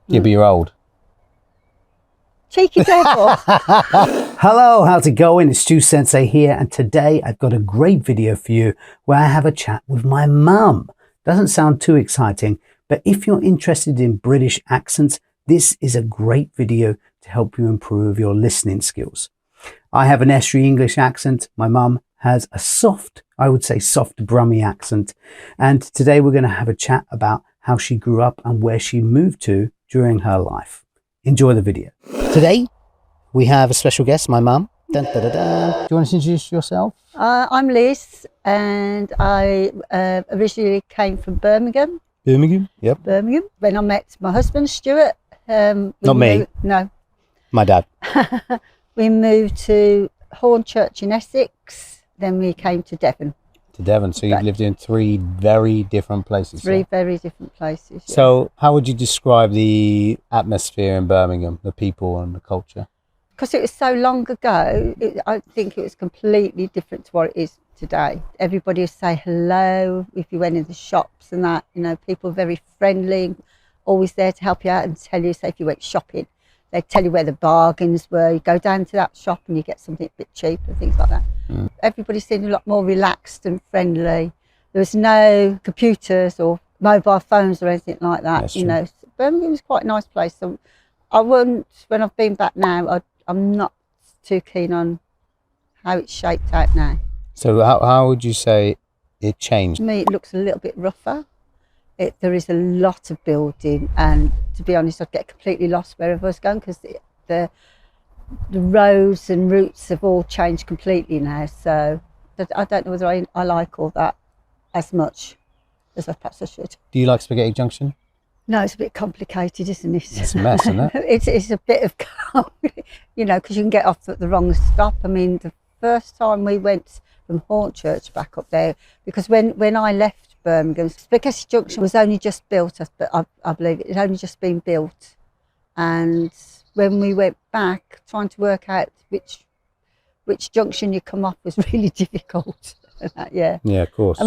Yeah, but you're old. Cheeky devil. Hello, how's it going? It's Stu Sensei here, and today I've got a great video for you where I have a chat with my mum. Doesn't sound too exciting, but if you're interested in British accents, this is a great video to help you improve your listening skills. I have an Essex English accent. My mum has a soft, I would say soft Brummie accent. And today we're going to have a chat about how she grew up and where she moved to during her life. Enjoy the video. Today we have a special guest, my mum. Dun, dun, dun, dun. Do you want to introduce yourself? I'm Liz, and I originally came from Birmingham. Birmingham? Yep. Birmingham. When I met my husband, Stuart. Not me. No. My dad. We moved to Hornchurch in Essex. Then we came to Devon. To Devon, so you've lived in three very different places. Three very different places. Yeah. So how would you describe the atmosphere in Birmingham, the people and the culture? Because it was so long ago, I think it was completely different to what it is today. Everybody would say hello if you went in the shops and that, you know, people were very friendly, always there to help you out and tell you, say if you went shopping, they'd tell you where the bargains were. You go down to that shop and you get something a bit cheaper, things like that. Mm. Everybody seemed a lot more relaxed and friendly. There was no computers or mobile phones or anything like that. That's you true. know, Birmingham was quite a nice place. So I wouldn't, when I've been back now, I'm not too keen on how it's shaped out now. So how would you say it changed? To me, it looks a little bit rougher. There is a lot of building, and to be honest, I'd get completely lost wherever I was going because the roads and routes have all changed completely now. So I don't know whether I like all that as much as perhaps I should. Do you like Spaghetti Junction? No, it's a bit complicated, isn't it? It's a mess, isn't it? It's a bit of, you know, because you can get off at the wrong stop. I mean, the first time we went from Hornchurch back up there, because when I left Birmingham, Spaghetti Junction was only just built, but I believe it had only just been built. And when we went back, trying to work out which junction you come off was really difficult. Yeah. Yeah, of course.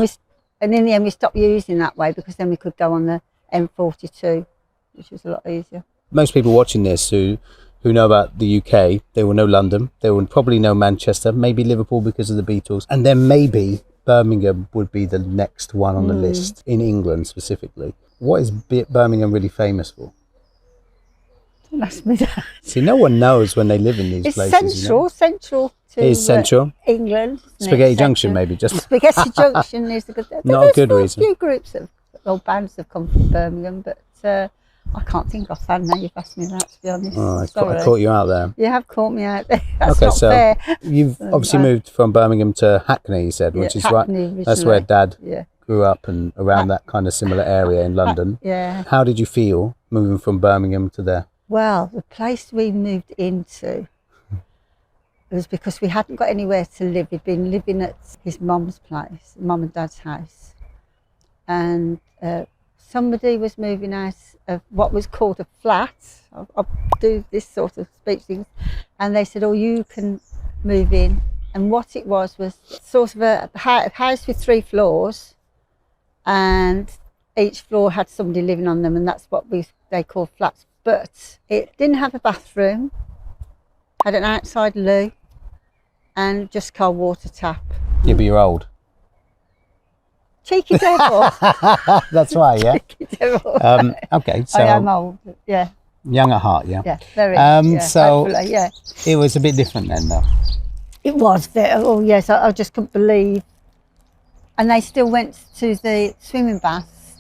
And in the end, we stopped using that way because then we could go on the M42, which was a lot easier. Most people watching this who know about the UK, they will know London, they will probably know Manchester, maybe Liverpool because of the Beatles, and then maybe Birmingham would be the next one on the list, in England specifically. What is Birmingham really famous for? Don't ask me that. See, no one knows when they live in these places. It's central to it is central. England. Spaghetti Junction, maybe just. Spaghetti Junction is a good. Not a good reason. A few groups or bands have come from Birmingham, but I can't think offhand now. You've asked me that, to be honest. Oh, I caught you out there. You have caught me out there. That's okay, not so fair. You've obviously moved from Birmingham to Hackney, you said, which is Hackney, right. That's where Dad Yeah. grew up and around that kind of similar area in London. Yeah. How did you feel moving from Birmingham to there? Well, the place we moved into was because we hadn't got anywhere to live. We'd been living at his mum's place, mum and dad's house. And somebody was moving out of what was called a flat. I'll do this sort of speech things. And they said, oh, you can move in. And what it was sort of a house with 3 floors. And each floor had somebody living on them. And that's what they call flats. But it didn't have a bathroom, had an outside loo, and just cold water tap. Yeah, but you're old. Cheeky devil. That's why, yeah. Cheeky devil. Okay, so I am old, yeah. Young at heart, yeah. Yeah, very. So hopefully, yeah. It was a bit different then, though. It was very. Oh yes, I just couldn't believe. And they still went to the swimming baths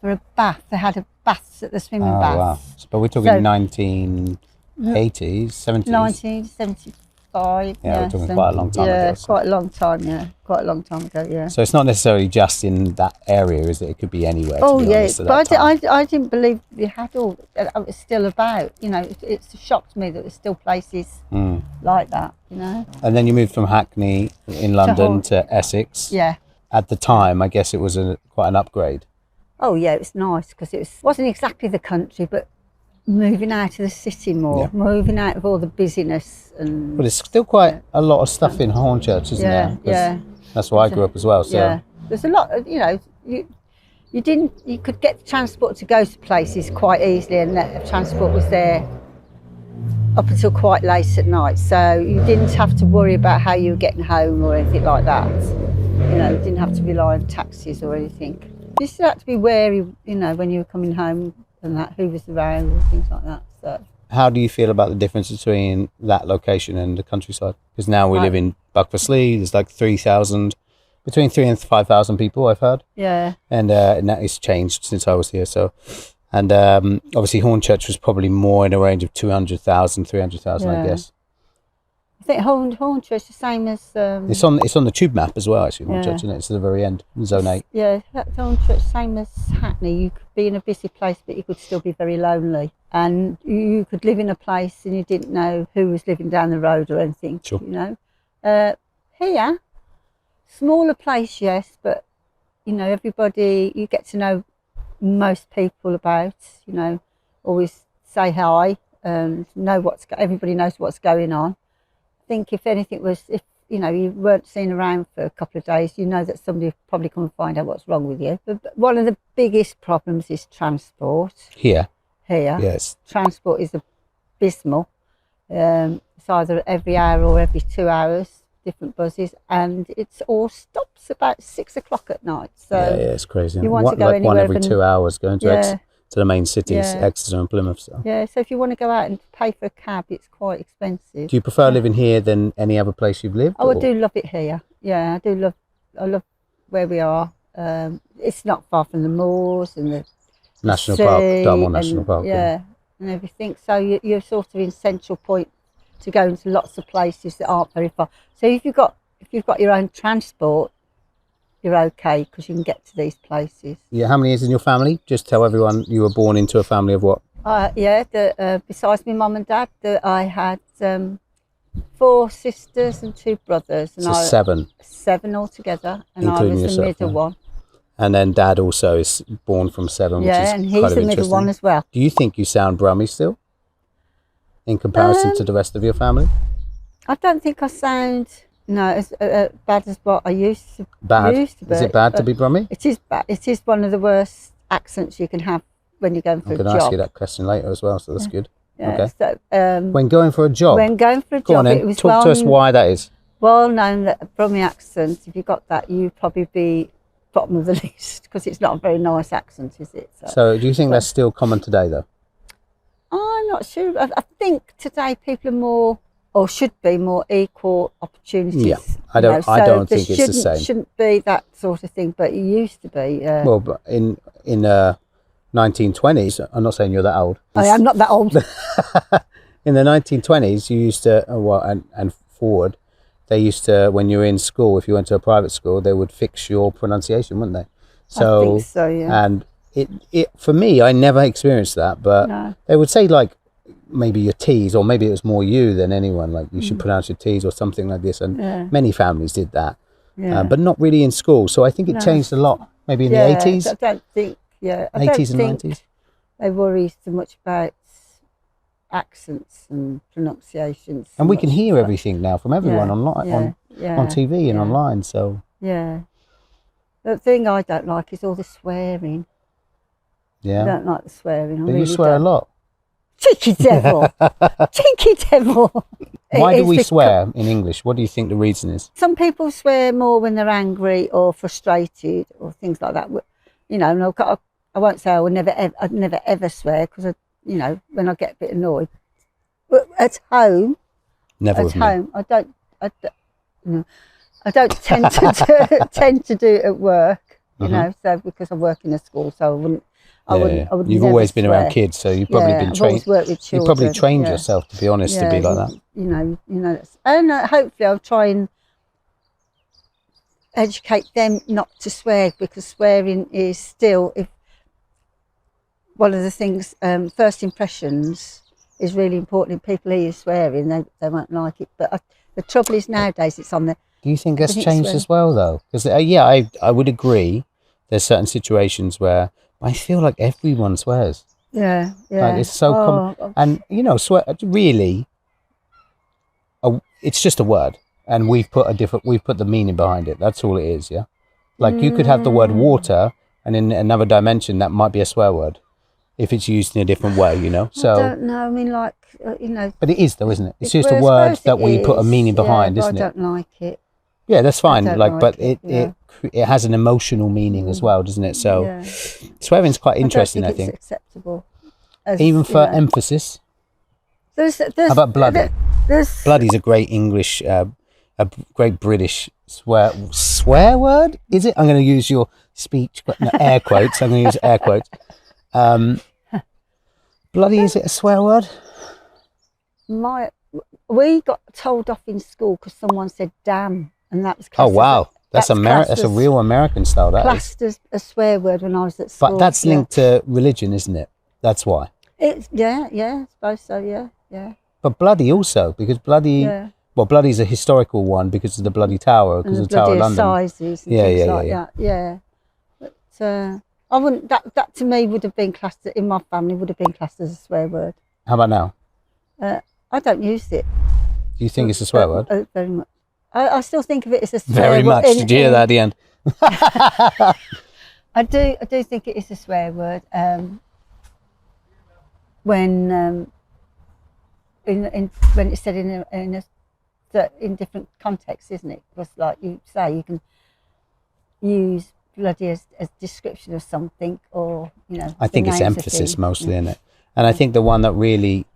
for a bath. They had baths at the swimming baths. Wow. But we're talking 1980s, 70s. 1975. Yeah, we're talking quite a long time ago. Yeah, quite a long time. Yeah, quite a long time ago. Yeah. So it's not necessarily just in that area, is it? It could be anywhere. Oh to be yeah, honest, at but that time. I didn't believe they had all. It was still about. You know, it shocked me that there were still places like that. You know. And then you moved from Hackney in London to Essex. Yeah. At the time, I guess it was quite an upgrade. Oh yeah, it was nice because wasn't exactly the country, but moving out of the city more, moving out of all the busyness and. But there's still quite a lot of stuff in Hornchurch, isn't there? Yeah. That's where I grew up as well. So yeah, there's a lot. You know, you could get the transport to go to places quite easily, and that transport was there up until quite late at night, so you didn't have to worry about how you were getting home or anything like that. You know, you didn't have to rely on taxis or anything. You still had to be wary, you know, when you were coming home and that, who was around and things like that. So How do you feel about the difference between that location and the countryside? Because now we live in Buckfastleigh. There's like 3,000, between 3,000 and 5,000 people, I've heard. yeah, And that has changed since I was here. So, and obviously Hornchurch was probably more in a range of 200,000, 300,000, I Yeah. guess. I think Hornchurch is the same as It's on the tube map as well, actually. Hornchurch, Yeah. isn't it? It's at the very end, Zone 8. Yeah, that's Hornchurch, same as Hackney. You could be in a busy place, but you could still be very lonely. And you could live in a place and you didn't know who was living down the road or anything. Sure. You know, here, smaller place, yes, but you know, everybody, you get to know most people about. You know, always say hi and know everybody knows what's going on. I think if anything was, if you know, you weren't seen around for a couple of days, you know that somebody would probably come and find out what's wrong with you. But one of the biggest problems is transport Here, here. yes. Transport is abysmal. It's either every hour or every 2 hours, different buses, and it all stops about 6 o'clock at night. So Yeah, it's crazy. you want to go like one anywhere every and- 2 hours going to Yeah. to the main cities, Yeah. Exeter and Plymouth. So. yeah, so if you want to go out and pay for a cab, it's quite expensive. Do you prefer living here than any other place you've lived? Oh, I or- do love it here. Yeah, I love where we are. It's not far from the moors and the National sea Park, Dartmoor and- National Park. Yeah, and everything. So you're sort of in central point to go into lots of places that aren't very far. So if you've got your own transport, you're okay because you can get to these places. Yeah, how many is in your family? Just tell everyone you were born into a family of what? Besides my mum and dad, I had 4 sisters and 2 brothers, and So I 7. 7 altogether, and I Including was the yourself, middle yeah. one. And then dad also is born from 7, which is Yeah, and kind he's of the middle interesting. one as well. Do you think you sound Brummy still? In comparison to the rest of your family? I don't think I sound as bad as what I used to. Bad? Used to be, Is it bad to but be Brummy? It is bad. It is one of the worst accents you can have when you're going for I'm a going job. to ask you that question later as well, so that's good. Yeah, Okay. So, When going for a job, when going for a go on job, then, it was talk to us why that is. well known that a Brummie accent, if you got that, you'd probably be bottom of the list because it's not a very nice accent, is it? So do you think that's still common today though? I'm not sure. I think today people are more, or should be more, equal opportunities. Yeah, I you know, don't- I so don't there think it's the same. Shouldn't be that sort of thing, but it used to be. Well, but in 1920s, I'm not saying you're that old. I'm not that old. In the 1920s, you used to, and forward, they used to, when you were in school, if you went to a private school, they would fix your pronunciation, wouldn't they? So, I think so, yeah. And it for me, I never experienced that, but No. they would say like maybe your T's, or maybe it was more you than anyone, like you should pronounce your T's or something like this. And Yeah. many families did that, Yeah. but not really in school. So I think it No. changed a lot, maybe in Yeah, the 80s, I don't think. Yeah, I 80s don't and think 90s. they worry so much about accents and pronunciations. so And we can much, hear but- everything now from everyone Yeah, online, yeah, on TV and yeah. online. So Yeah. The thing I don't like is all the swearing. I yeah, don't like the swearing. I but you really swear don't. a lot. Cheeky devil. Cheeky devil. Why It do is we because swear in English? What do you think the reason is? Some people swear more when they're angry or frustrated or things like that. You know, and I won't say I'd never ever swear because, you know, when I get a bit annoyed. But at home, Never with me. I don't tend to do it at work. You know, so because I work in a school, so I wouldn't. I would. You've never always been around swear. kids, so you've probably been I've trained. always worked with You've children. probably trained yeah. yourself, to be honest, to be like that. You know, and hopefully I'll try and educate them not to swear, because swearing is still, if one of the things, first impressions is really important. If people hear you swearing, they won't like it. But the trouble is nowadays it's on the. Do you think that's think changed swearing- as well, though? Because I would agree. There's certain situations where I feel like everyone swears. Yeah. Like it's so common, and you know, swear really. It's just a word, and we've put the meaning behind it. That's all it is. Yeah, like you could have the word water, and in another dimension that might be a swear word if it's used in a different way, you know. So I don't know. I mean, like you know. but it is though, isn't it? It's just Well, a I word suppose that it we put a is, meaning behind, but isn't I it? don't like it. Yeah, that's fine. don't Like, like but it, it has an emotional meaning as well, doesn't it? So Yeah. swearing's quite interesting, I I don't think think. it's acceptable. As, Even you for know. emphasis. There's, How about bloody? There's Bloody's a great English, a great British swear word. Is it? I'm going to use your speech, no, air quotes. I'm going to use air quotes. Bloody, is it a swear word? We got told off in school because someone said "damn," and that was Oh wow, that's classed a real American style. That is. classed as a swear word when I was at school. But that's linked to religion, isn't it? That's why. It's I suppose so. Yeah. But bloody also, because bloody. Yeah. Well, bloody's a historical one because of the bloody tower, because And of the Tower of London. sizes and Yeah, things yeah, like yeah. that. Yeah. But I wouldn't. That to me would have been classed in my family would have been classed as a swear word. How about now? I don't use it. Do you think it's a swear word? Very much. I still think of it as a swear Very word. much. Did you hear that at the end? I do think it is a swear word. When it's said in different contexts, isn't it? Because like you say, you can use bloody as description of something, or you know. I think it's emphasis mostly in it, and I think the one that really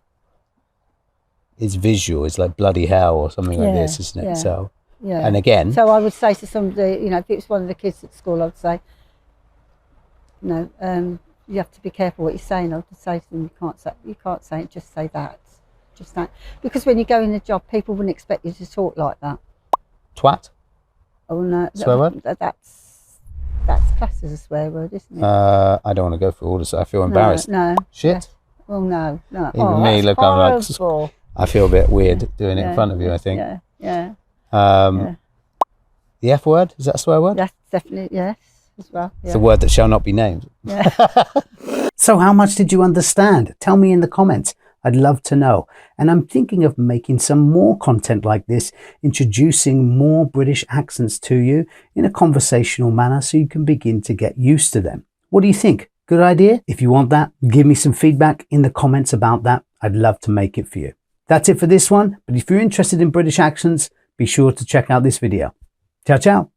is visual is like bloody hell or something like this, isn't it? Yeah. So yeah. and again, so I would say to somebody, you know, if it was one of the kids at school, I would say, no, you have to be careful what you're saying. I would say to them, you can't say it, just say that. Just that, because when you go in a job, people wouldn't expect you to talk like that. twat. Oh no, Swear word? That's classed as a swear word, isn't it? I don't want to go through all this. I feel embarrassed. No. Shit. Yes. Well, no. Even me, look, I'm like, I feel a bit weird doing it in front of you. I think. Yeah. The F word, is that a swear word? That's definitely yes as well. Yeah. It's a word that shall not be named. Yeah. So how much did you understand? Tell me in the comments. I'd love to know. And I'm thinking of making some more content like this, introducing more British accents to you in a conversational manner so you can begin to get used to them. What do you think? Good idea? If you want that, give me some feedback in the comments about that. I'd love to make it for you. That's it for this one. But if you're interested in British accents, be sure to check out this video. Ciao, ciao.